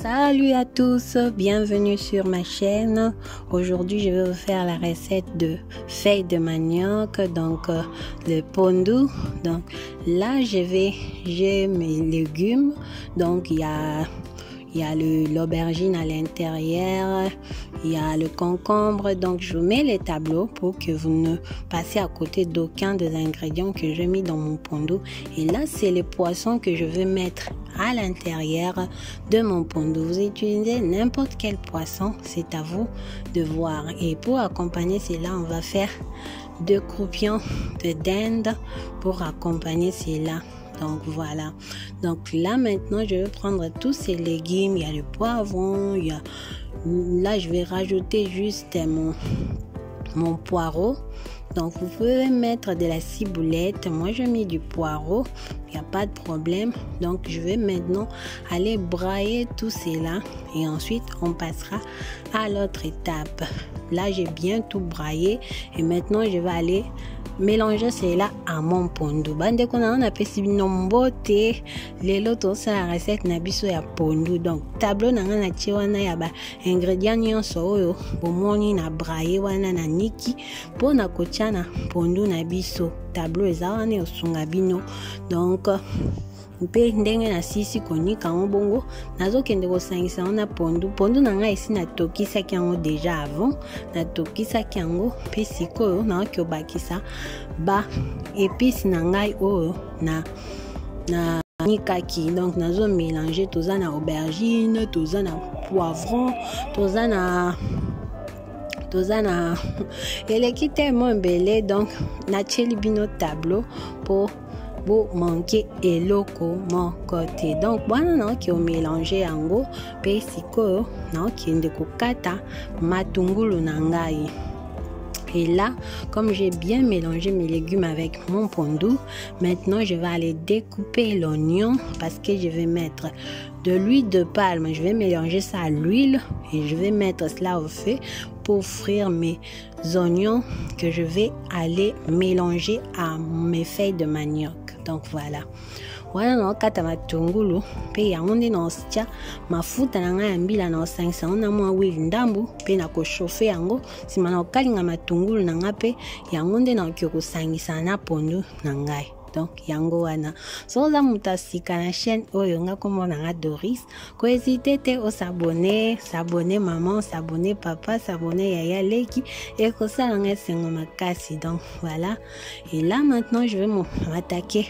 Salut à tous, bienvenue sur ma chaîne. Aujourd'hui, je vais vous faire la recette de feuilles de manioc, donc le pondu. Donc là, j'ai mes légumes. Donc il y a l'aubergine à l'intérieur, il y a le concombre. Donc je vous mets les tableaux pour que vous ne passiez à côté d'aucun des ingrédients que j'ai mis dans mon pondu. Et là, c'est les poissons que je vais mettre à l'intérieur de mon pondu. Vous utilisez n'importe quel poisson, c'est à vous de voir. Et pour accompagner cela, on va faire 2 croupillons de dinde pour accompagner cela. Donc voilà. Donc là maintenant, je vais prendre tous ces légumes. Il y a le poivron, là je vais rajouter juste mon poireau. Donc vous pouvez mettre de la ciboulette. Moi je mets du poireau, il n'y a pas de problème. Donc je vais maintenant aller brailler tout cela et ensuite on passera à l'autre étape. Là j'ai bien tout braillé et maintenant je vais aller mélanger cela à mon pondu. Bande kona on appelle si nombote lelo to sa recette na biso ya pondu. Donc tableau na ngana ti wana ya ba ingrédients nyonso oyo bomoni na brailler wana na niki pona kotia na pondu na biso. Tableau eza wana osunga bino. Donc mpe ndenge na sisi konika yango bongo nazokende kosangisa na pondu na ngai esi natokisaki yango deja avant, natokisaki yango mpe sikoyo naoki obakisa ba épice na ngai oyo na nikaki. Donc nazo mélanger, toza na aubergine, toza na poivron, toza na eleki tellement belé. Donc natieli bino tableau pour manquer eloko mon côté. Donc bwana na ki o mélanger yango pe sikoyo na ki ende kokata matungulu na ngai. Et là, comme j'ai bien mélangé mes légumes avec mon pondu, maintenant je vais aller découper l'oignon parce que je vais mettre de l'huile de palme. Je vais mélanger ça à l'huile et je vais mettre cela au feu pour frire mes oignons que je vais aller mélanger à mes feuilles de manioc. Donc voilà. Wana na okata matungulu pe yango nde na ostia mafuta na ngai ya mbila na osangisa na mwa huile ndambu pe na kochauffe yango sima na okalinga matungulu na ngai pe yango nde na okosangisa na pondu na ngai. Donc yango wana soza muta sika na chaîne oyo nga kombo na nga Doris, ko hésiter te o s'abonner maman, s'abonner papa, s'abonner yaya leki et ko ça nga sengo makasi. Donc voilà. Et là maintenant je vais m'attaquer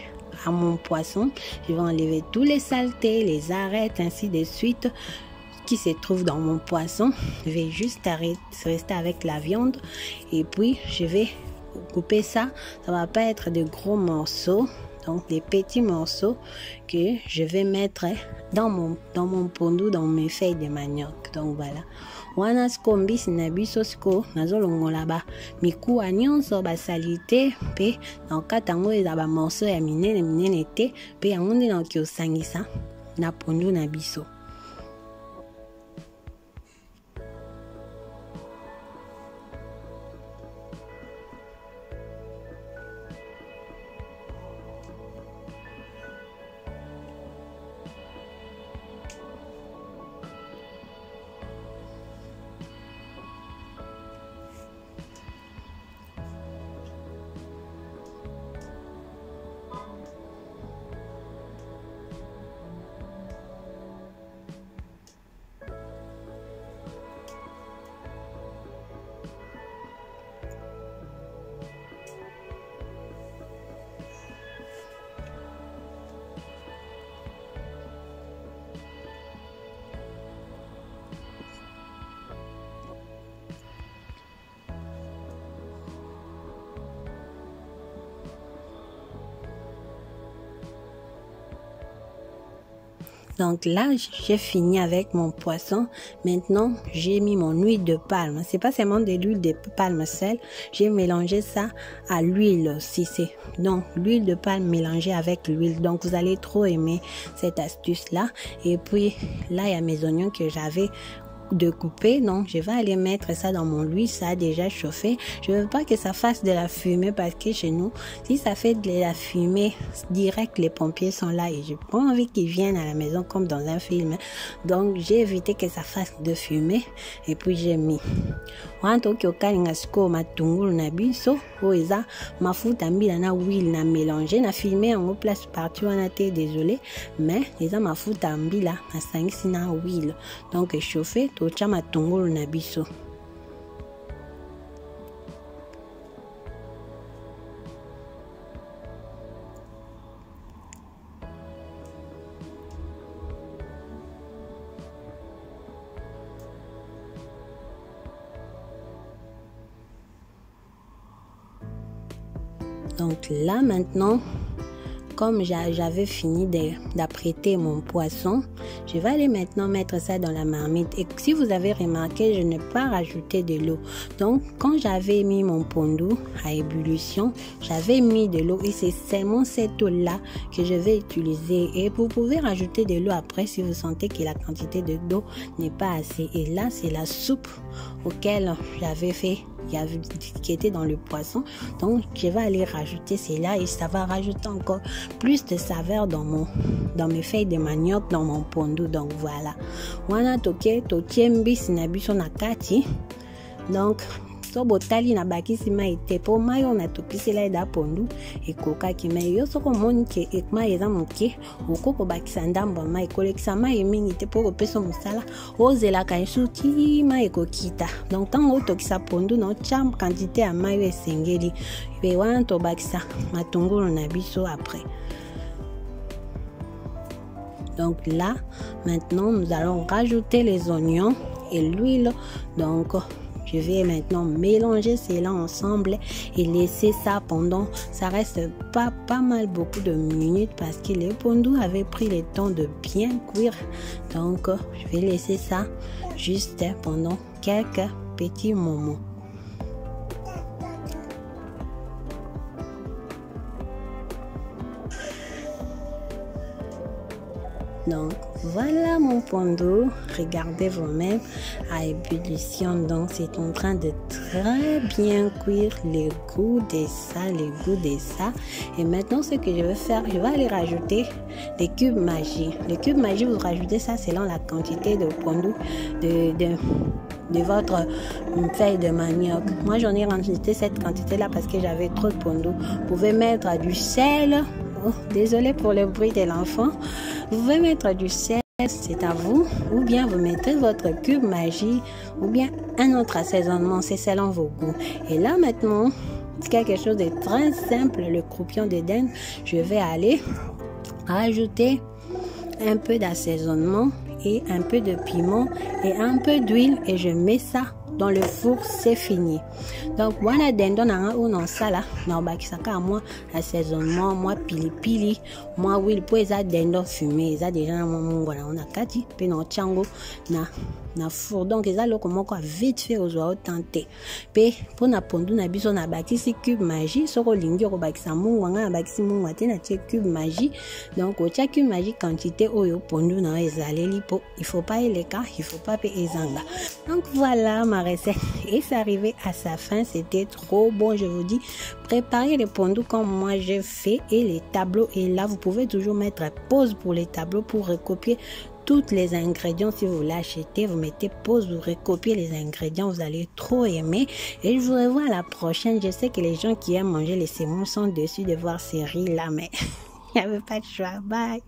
à mon poisson. Je vais enlever tous les saletés, les arêtes, ainsi de suite qui se trouvent dans mon poisson. Je vais juste rester avec la viande et puis je vais couper ça. Ça va pas être de gros morceaux, donc des petits morceaux que je vais mettre dans mon pondu, dans mes feuilles de manioc. Donc voilà. Wana skombi sinabiso siko nazolongola ba mikuwa nyonso ba salite pe na katango eza ba morceau ya minene te pe yango nde na kiosangisa na pondu na biso. Donc là, j'ai fini avec mon poisson. Maintenant, j'ai mis mon huile de palme. C'est pas seulement de l'huile de palme seule. J'ai mélangé ça à l'huile aussi. Donc l'huile de palme mélangée avec l'huile. Donc vous allez trop aimer cette astuce-là. Et puis là, il y a mes oignons que j'avais de couper. Donc je vais aller mettre ça dans mon huile, ça a déjà chauffé. Je veux pas que ça fasse de la fumée parce que chez nous, si ça fait de la fumée direct, les pompiers sont là et j'ai pas envie qu'ils viennent à la maison comme dans un film. Donc j'ai évité que ça fasse de fumée et puis j'ai mis wanto kiokalinga siko matungulu na biso oeza mafuta mbila na huile na mélanger na filmer en place partout on a été désolé mais eza mafuta mbila na sangisi na huile donc chauffer tocha matungulu na biso. Donc là maintenant, comme j'avais fini d'apprêter mon poisson, je vais aller maintenant mettre ça dans la marmite. Et si vous avez remarqué, je n'ai pas rajouté de l'eau. Donc quand j'avais mis mon pondu à ébullition, j'avais mis de l'eau et c'est seulement cette eau-là que je vais utiliser. Et vous pouvez rajouter de l'eau après si vous sentez que la quantité d'eau n'est pas assez. Et là, c'est la soupe auquel j'avais fait, qui était dans le poisson. Donc je vais aller rajouter cela et ça va rajouter encore plus de saveur dans mes feuilles de manioc, dans mon pondu. Donc voilà, wana toke totiembi sinabiso na kati. Donc so botali na bakisi mai te po mai on a tokisela da pondu e koka ki mai yo soko moni ke ekma eza moke okoko bakisa ndamba mai kolekisa mai mingi te po peso musala ozela ka suki mai kokita. Donc tango tokisa pondu no cham quantité ya mai esengeli pe wana to bakisa matungulu na biso après. Donc là maintenant nous allons rajouter les oignons et l'huile. Donc je vais maintenant mélanger cela ensemble et laisser ça pendant, ça reste pas mal beaucoup de minutes parce que le pondu avait pris le temps de bien cuire. Donc je vais laisser ça juste pendant quelques petits moments. Donc voilà mon pondu, regardez vous-même à ébullition. Donc c'est en train de très bien cuire, le goût de ça, et maintenant ce que je vais faire, je vais aller rajouter des cubes magie. Les cubes magie, vous rajoutez ça selon la quantité de pondu de votre feuille de manioc. Moi j'en ai rajouté cette quantité là parce que j'avais trop de pondu. Vous pouvez mettre du sel. Oh, désolé pour le bruit de l'enfant. Vous pouvez mettre du sel, c'est à vous, ou bien vous mettez votre cube magie, ou bien un autre assaisonnement, c'est selon vos goûts. Et là maintenant, c'est quelque chose de très simple, le croupion de dinde. Je vais aller rajouter un peu d'assaisonnement et un peu de piment et un peu d'huile et je mets ça dans le four, c'est fini. Donc wana dendo na ou non ça là na bakisaka moi assaisonnement, moi pili moi huile pour ça dendo fumé ça déjà na mungu na on a kati pe na chango na four. Donc ça loko moko vite fait aux oies tenté pe pour na pondu na biso na bakisi cube magie soko lingi ko bakisa mungu nga bakisi mungu ate na cube magie. Donc au cube magie quantité oyo pondu na ezaleli po il faut pas les cas, il faut pas payer ezanga. Donc voilà ma recette et c'est arrivé à sa fin, c'était trop bon. Je vous dis, préparez les pondus comme moi j'ai fait et les tableaux, et là vous pouvez toujours mettre pause pour les tableaux pour recopier tous les ingrédients. Si vous l'achetez, vous mettez pause, vous recopiez les ingrédients, vous allez trop aimer. Et je vous revois à la prochaine. Je sais que les gens qui aiment manger les semoule sont déçus de voir ces riz là, mais il n'y avait pas de choix. Bye.